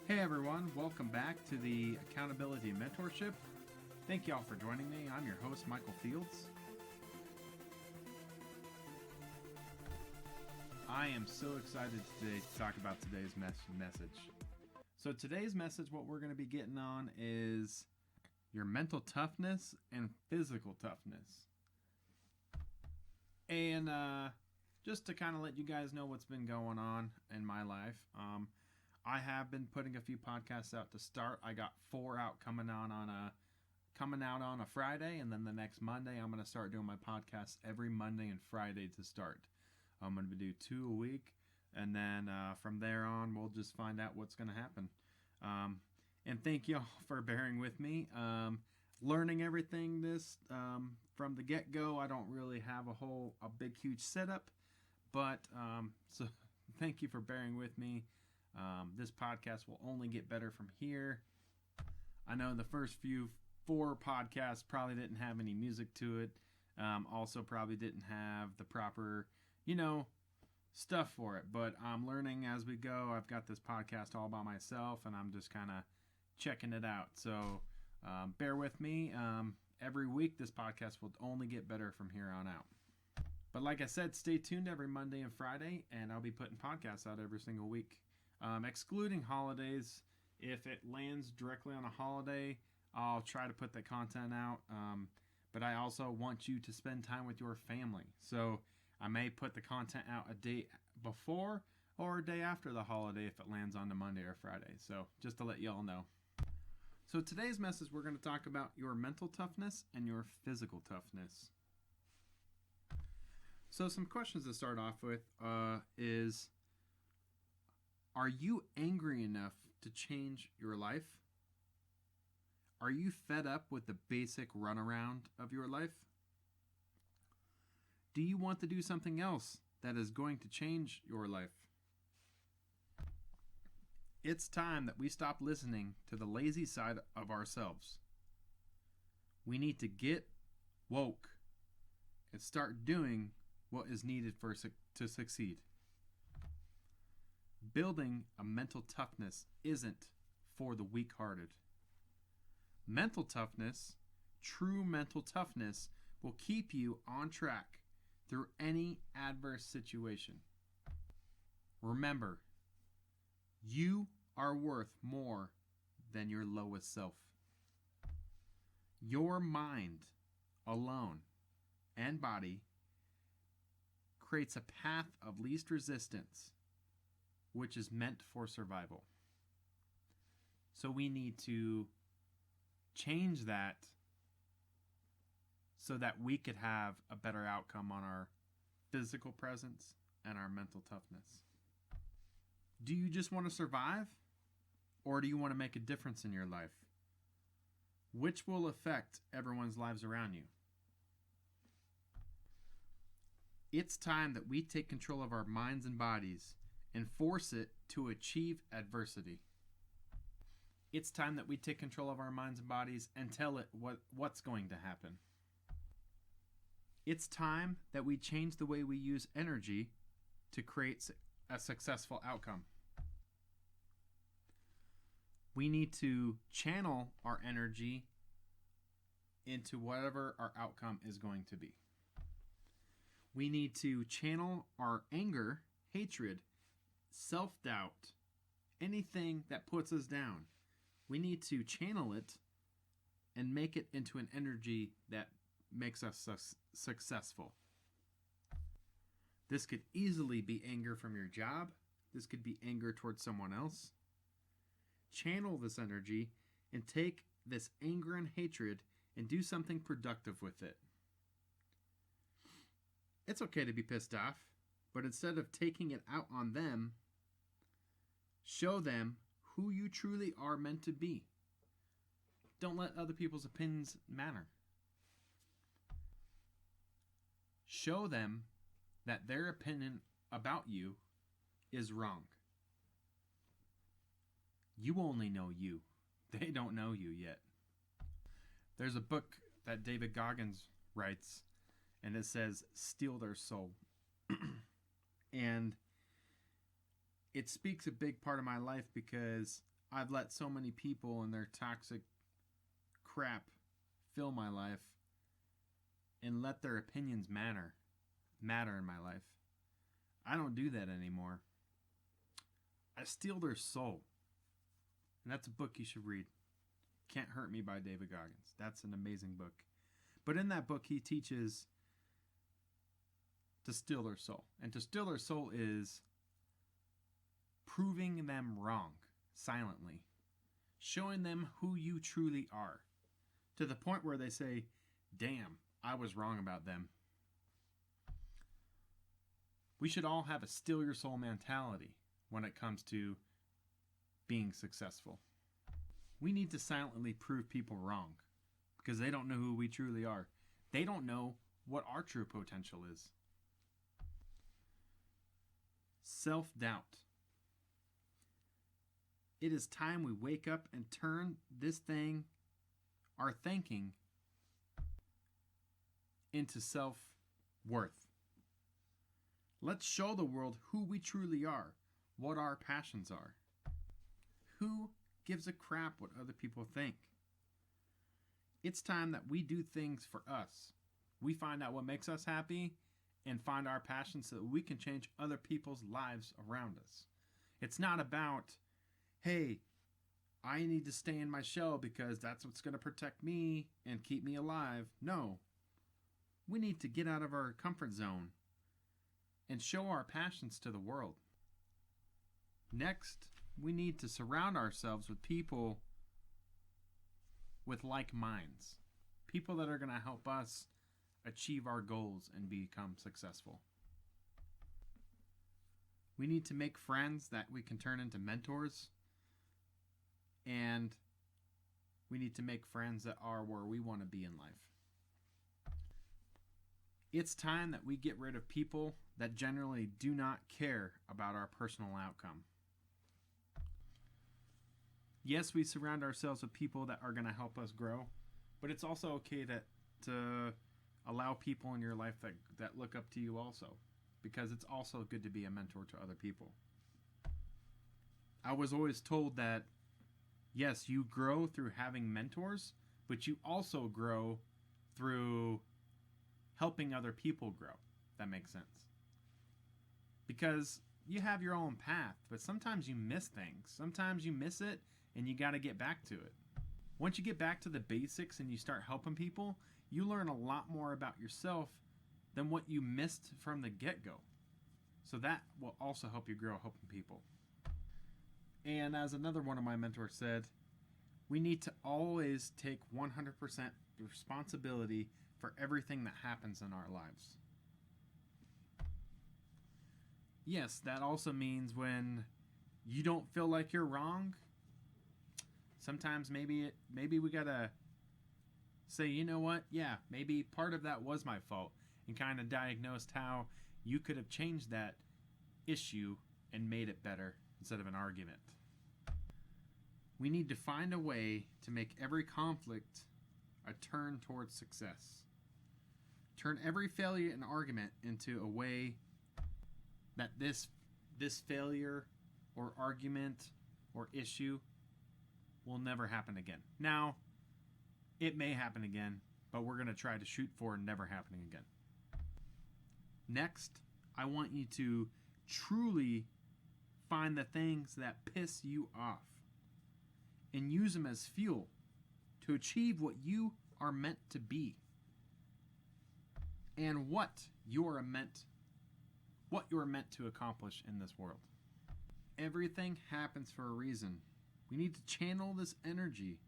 Hey everyone, welcome back to the Accountability and Mentorship. Thank y'all for joining me. I'm your host, Michael Fields. I am so excited today to talk about today's message. So today's message, what we're going to be getting on is your mental toughness and physical toughness. And just to kind of let you guys know what's been going on in my life, I have been putting a few podcasts out to start. I got 4 out coming out on a Friday, and then the next Monday I'm going to start doing my podcasts every Monday and Friday to start. I'm going to do 2 a week, and then from there on we'll just find out what's going to happen. And thank y'all for bearing with me. Learning everything this from the get-go. I don't really have a big huge setup, but so thank you for bearing with me. This podcast will only get better from here. I know the first 4 podcasts probably didn't have any music to it. Also probably didn't have the proper, stuff for it. But I'm learning as we go. I've got this podcast all by myself, and I'm just kind of checking it out. So bear with me. Every week this podcast will only get better from here on out. But like I said, stay tuned every Monday and Friday, and I'll be putting podcasts out every single week. Excluding holidays. If it lands directly on a holiday, I'll try to put the content out. But I also want you to spend time with your family. So I may put the content out a day before or a day after the holiday if it lands on a Monday or Friday. So just to let y'all know. So today's message, we're going to talk about your mental toughness and your physical toughness. So some questions to start off with is, are you angry enough to change your life? Are you fed up with the basic runaround of your life? Do you want to do something else that is going to change your life? It's time that we stop listening to the lazy side of ourselves. We need to get woke and start doing what is needed to succeed. Building a mental toughness isn't for the weak-hearted. Mental toughness, true mental toughness, will keep you on track through any adverse situation. Remember, you are worth more than your lowest self. Your mind alone and body creates a path of least resistance, which is meant for survival. So we need to change that so that we could have a better outcome on our physical presence and our mental toughness. Do you just want to survive, or do you want to make a difference in your life? Which will affect everyone's lives around you? It's time that we take control of our minds and bodies and force it to achieve adversity. It's time that we take control of our minds and bodies and tell it what's going to happen. It's time that we change the way we use energy to create a successful outcome. We need to channel our energy into whatever our outcome is going to be. We need to channel our anger, hatred, self-doubt, anything that puts us down. We need to channel it and make it into an energy that makes us successful. This could easily be anger from your job. This could be anger towards someone else. Channel this energy and take this anger and hatred and do something productive with it. It's okay to be pissed off, but instead of taking it out on them, show them who you truly are meant to be. Don't let other people's opinions matter. Show them that their opinion about you is wrong. You only know you. They don't know you yet. There's a book that David Goggins writes, and it says, "Steal their soul." And it speaks a big part of my life because I've let so many people and their toxic crap fill my life and let their opinions matter in my life. I don't do that anymore. I steal their soul. And that's a book you should read. Can't Hurt Me by David Goggins. That's an amazing book. But in that book, he teaches to steal their soul. And to steal their soul is proving them wrong silently. Showing them who you truly are. To the point where they say, damn, I was wrong about them. We should all have a steal your soul mentality when it comes to being successful. We need to silently prove people wrong because they don't know who we truly are. They don't know what our true potential is. Self-doubt. It is time we wake up and turn this thing, our thinking, into self-worth. Let's show the world who we truly are, what our passions are. Who gives a crap what other people think? It's time that we do things for us. We find out what makes us happy and find our passions so that we can change other people's lives around us. It's not about, hey, I need to stay in my shell because that's what's going to protect me and keep me alive. No. We need to get out of our comfort zone and show our passions to the world. Next, we need to surround ourselves with people with like minds. People that are going to help us achieve our goals and become successful. We need to make friends that we can turn into mentors. And we need to make friends that are where we want to be in life. It's time that we get rid of people that generally do not care about our personal outcome. Yes, we surround ourselves with people that are going to help us grow, but it's also okay to allow people in your life that look up to you also, because it's also good to be a mentor to other people. I was always told that, yes, you grow through having mentors, but you also grow through helping other people grow. That makes sense. Because you have your own path, but sometimes you miss things. Sometimes you miss it, and you got to get back to it. Once you get back to the basics and you start helping people, you learn a lot more about yourself than what you missed from the get-go. So that will also help you grow helping people. And as another one of my mentors said, we need to always take 100% responsibility for everything that happens in our lives. Yes, that also means when you don't feel like you're wrong, sometimes maybe we gotta say, you know what, yeah, maybe part of that was my fault, and kind of diagnosed how you could have changed that issue and made it better instead of an argument. We need to find a way to make every conflict a turn towards success. Turn every failure and argument into a way that this failure or argument or issue will never happen again. Now, it may happen again, but we're going to try to shoot for never happening again. Next, I want you to truly find the things that piss you off and use them as fuel to achieve what you are meant to be and what you are meant to accomplish in this world. Everything happens for a reason. We need to channel this energy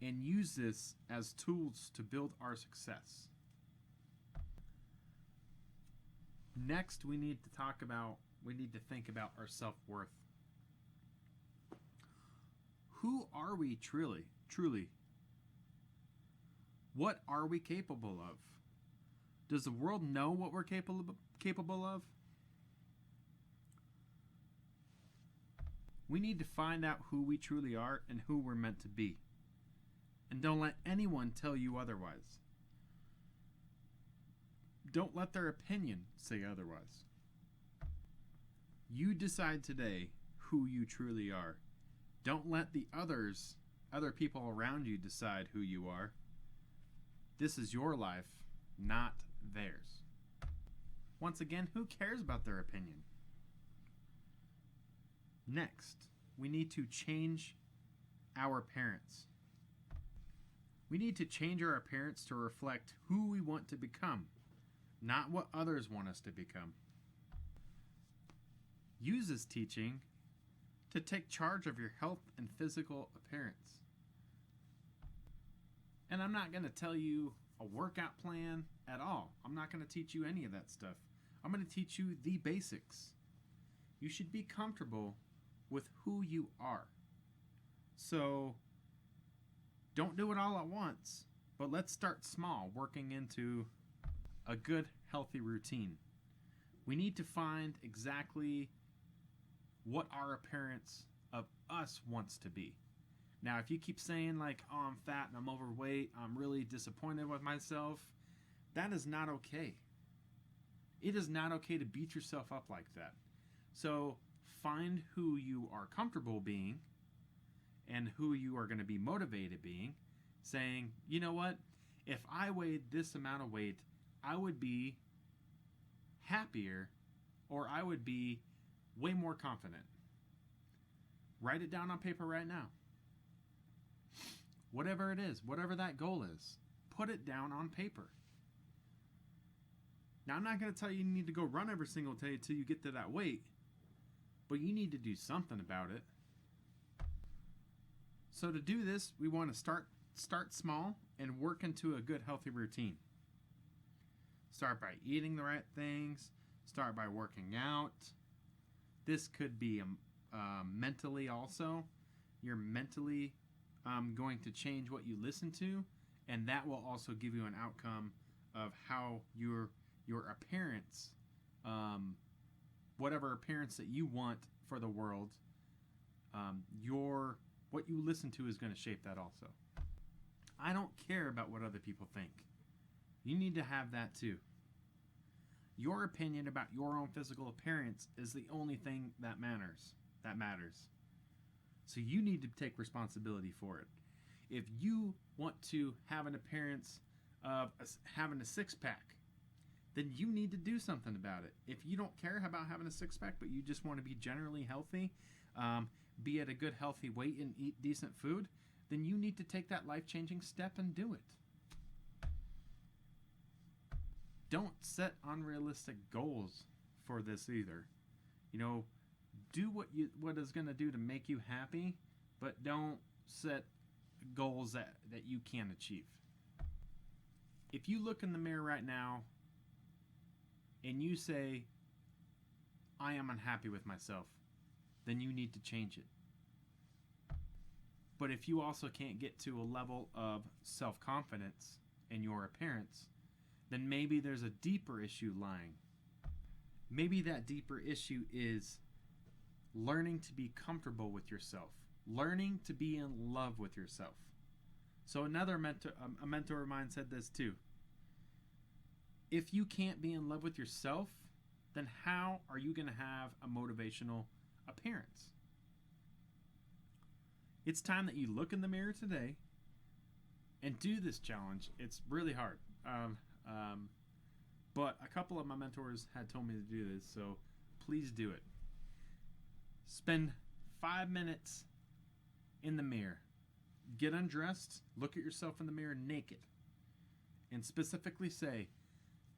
and use this as tools to build our success. Next, we need to think about our self-worth. Who are we truly? What are we capable of? Does the world know what we're capable of? We need to find out who we truly are and who we're meant to be. And don't let anyone tell you otherwise. Don't let their opinion say otherwise. You decide today who you truly are. Don't let the other people around you decide who you are. This is your life, not theirs. Once again, who cares about their opinion? Next, we need to change our appearance. We need to change our appearance to reflect who we want to become, not what others want us to become. Use this teaching to take charge of your health and physical appearance. And I'm not going to tell you a workout plan at all. I'm not going to teach you any of that stuff. I'm going to teach you the basics. You should be comfortable with who you are. So don't do it all at once, but let's start small, working into a good, healthy routine. We need to find exactly what our appearance of us wants to be. Now, if you keep saying like, oh, I'm fat and I'm overweight, I'm really disappointed with myself, that is not okay. It is not okay to beat yourself up like that. So find who you are comfortable being and who you are going to be motivated being, saying, you know what, if I weighed this amount of weight, I would be happier, or I would be way more confident. Write it down on paper right now. Whatever it is, whatever that goal is, put it down on paper. Now, I'm not going to tell you you need to go run every single day until you get to that weight, but you need to do something about it. So to do this, we want to start small and work into a good, healthy routine. Start by eating the right things. Start by working out. This could be mentally also. You're mentally going to change what you listen to, and that will also give you an outcome of how your appearance, whatever appearance that you want for the world, what you listen to is going to shape that also. I don't care about what other people think. You need to have that too. Your opinion about your own physical appearance is the only thing that matters. So you need to take responsibility for it. If you want to have an appearance of having a six-pack, then you need to do something about it. If you don't care about having a six-pack, but you just want to be generally healthy, be at a good healthy weight and eat decent food, then you need to take that life-changing step and do it. Don't set unrealistic goals for this either. Do what is going to do to make you happy, but don't set goals that you can't achieve. If you look in the mirror right now and you say, I am unhappy with myself, then you need to change it. But if you also can't get to a level of self-confidence in your appearance, then maybe there's a deeper issue lying. Maybe that deeper issue is learning to be comfortable with yourself, learning to be in love with yourself. So another a mentor of mine said this too. If you can't be in love with yourself, then how are you going to have a motivational appearance? It's time that you look in the mirror today and do this challenge. It's really hard. But a couple of my mentors had told me to do this, so please do it. Spend 5 minutes in the mirror. Get undressed, look at yourself in the mirror naked, and specifically say,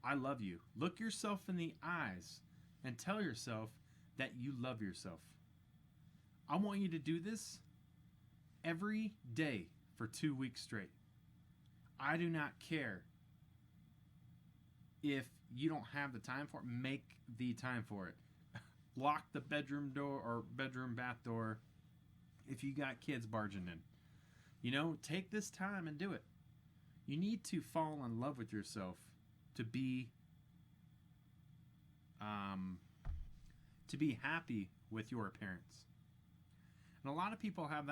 I love you. Look yourself in the eyes and tell yourself that you love yourself. I want you to do this every day for 2 weeks straight. I do not care if you don't have the time for it. Make the time for it. Lock the bedroom door or bedroom bath door if you got kids barging in. Take this time and do it. You need to fall in love with yourself to be happy with your appearance. And a lot of people have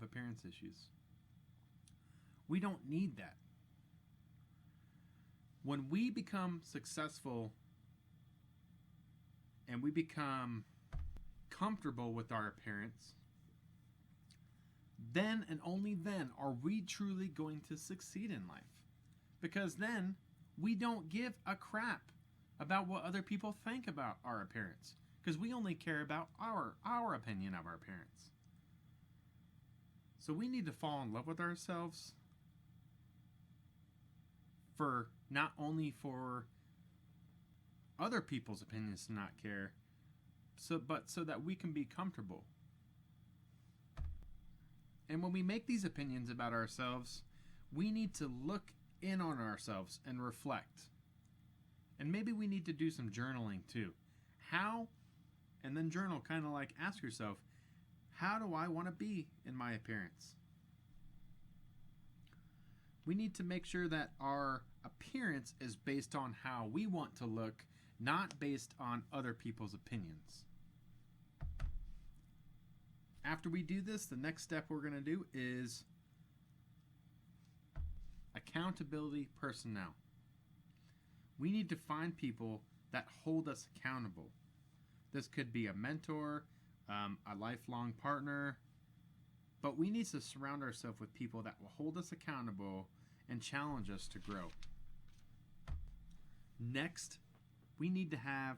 appearance issues. We don't need that. When we become successful and we become comfortable with our appearance, then and only then are we truly going to succeed in life. Because then we don't give a crap about what other people think about our appearance. Because we only care about our opinion of our appearance. So we need to fall in love with ourselves for not only for other people's opinions to not care, but so that we can be comfortable. And when we make these opinions about ourselves, we need to look in on ourselves and reflect. And maybe we need to do some journaling too. How? And then journal, kind of like ask yourself, how do I want to be in my appearance? We need to make sure that our appearance is based on how we want to look, not based on other people's opinions. After we do this, the next step we're going to do is accountability personnel. We need to find people that hold us accountable. This could be a mentor, a lifelong partner, but we need to surround ourselves with people that will hold us accountable and challenge us to grow. Next, we need to have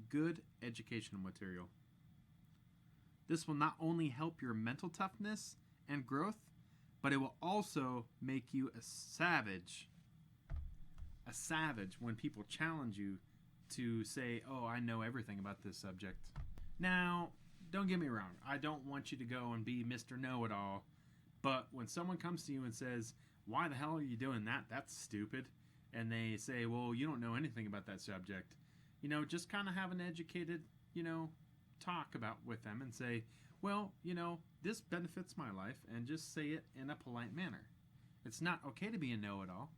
good educational material. This will not only help your mental toughness and growth, but it will also make you a savage when people challenge you to say, oh, I know everything about this subject. Now, don't get me wrong. I don't want you to go and be Mr. Know-It-All. But when someone comes to you and says, why the hell are you doing that? That's stupid. And they say, well, you don't know anything about that subject. Just kind of have an educated, talk about with them and say, well, this benefits my life, and just say it in a polite manner. It's not okay to be a know-it-all,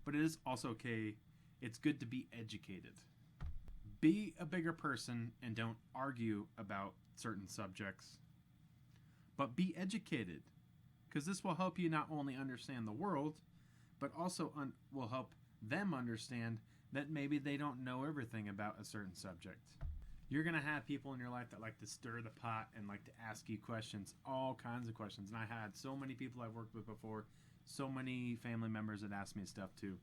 but it is also okay. It's good to be educated. Be a bigger person and don't argue about certain subjects, but be educated, because this will help you not only understand the world, but also will help them understand that maybe they don't know everything about a certain subject. You're going to have people in your life that like to stir the pot and like to ask you questions, all kinds of questions. And I had so many people I've worked with before, so many family members that ask me stuff too.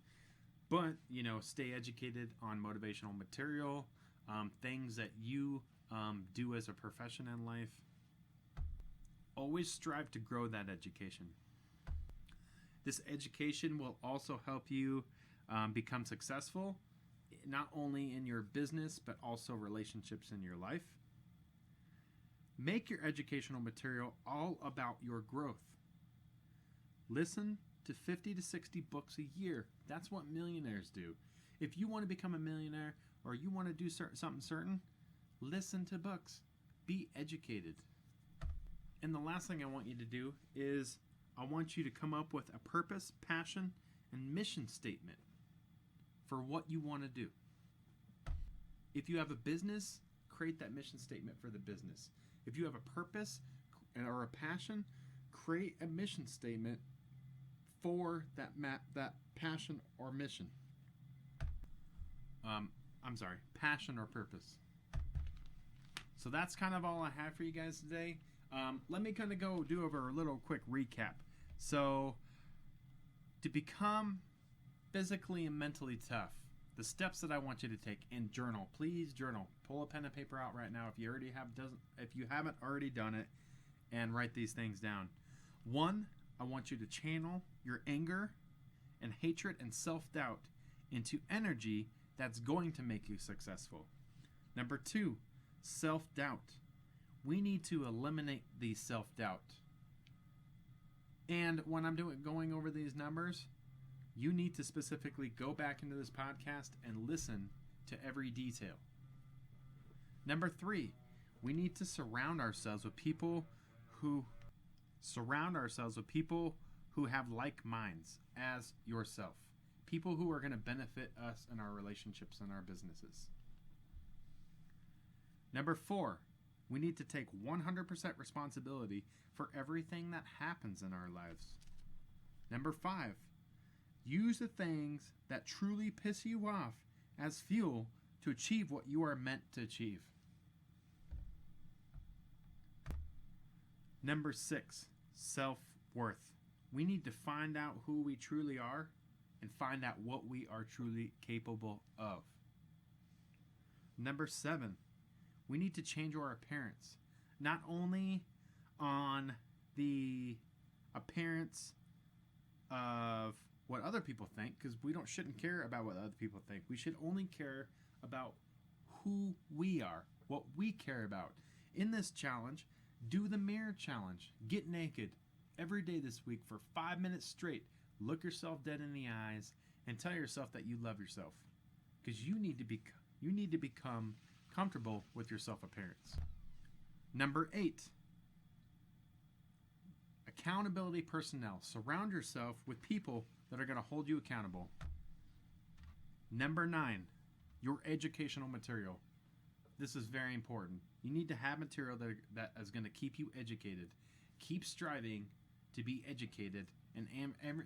But, stay educated on motivational material, things that you do as a profession in life. Always strive to grow that education. This education will also help you become successful, not only in your business, but also relationships in your life. Make your educational material all about your growth. Listen to 50 to 60 books a year. That's what millionaires do. If you want to become a millionaire or you want to do something certain, listen to books. Be educated. And the last thing I want you to do is I want you to come up with a purpose, passion, and mission statement for what you want to do. If you have a business, create that mission statement for the business. If you have a purpose or a passion, create a mission statement for that passion or mission. Passion or purpose. So that's kind of all I have for you guys today. Let me kind of go do over a little quick recap. So, to become physically and mentally tough, the steps that I want you to take, and journal. Please journal. Pull a pen and paper out right now if you haven't already done it, and write these things down. 1, I want you to channel your anger and hatred and self-doubt into energy that's going to make you successful. Number 2, self-doubt. We need to eliminate the self-doubt. And when I'm going over these numbers, you need to specifically go back into this podcast and listen to every detail. Number 3, we need to surround ourselves with people who have like minds as yourself. People who are going to benefit us in our relationships and our businesses. Number 4, we need to take 100% responsibility for everything that happens in our lives. Number 5, use the things that truly piss you off as fuel to achieve what you are meant to achieve. Number 6, self-worth. We need to find out who we truly are and find out what we are truly capable of. Number 7, we need to change our appearance. Not only on the appearance of what other people think, because we shouldn't care about what other people think. We should only care about who we are, what we care about. In this challenge, do the mirror challenge. Get naked every day this week for 5 minutes straight. Look yourself dead in the eyes and tell yourself that you love yourself, because you need to become comfortable with your self-appearance. Number 8, accountability personnel. Surround yourself with people that are going to hold you accountable. Number 9, your educational material. This is very important. You need to have material that is going to keep you educated. Keep striving to be educated in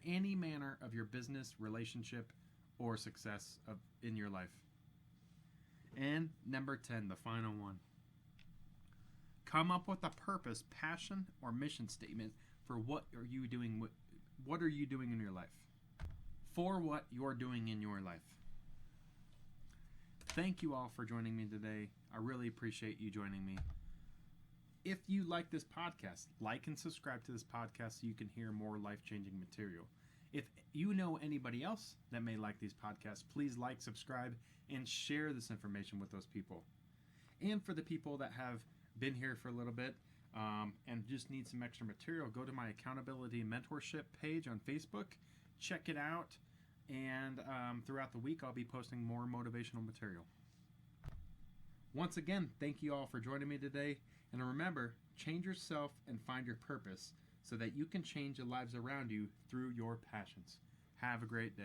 any manner of your business, relationship, or success in your life. And number 10, the final one. Come up with a purpose, passion, or mission statement for what are you doing in your life. For what you're doing in your life. Thank you all for joining me today. I really appreciate you joining me. If you like this podcast, like and subscribe to this podcast so you can hear more life-changing material. If you know anybody else that may like these podcasts, please like, subscribe, and share this information with those people. And for the people that have been here for a little bit and just need some extra material, go to my accountability and mentorship page on Facebook. Check it out. And throughout the week, I'll be posting more motivational material. Once again, thank you all for joining me today. And remember, change yourself and find your purpose so that you can change the lives around you through your passions. Have a great day.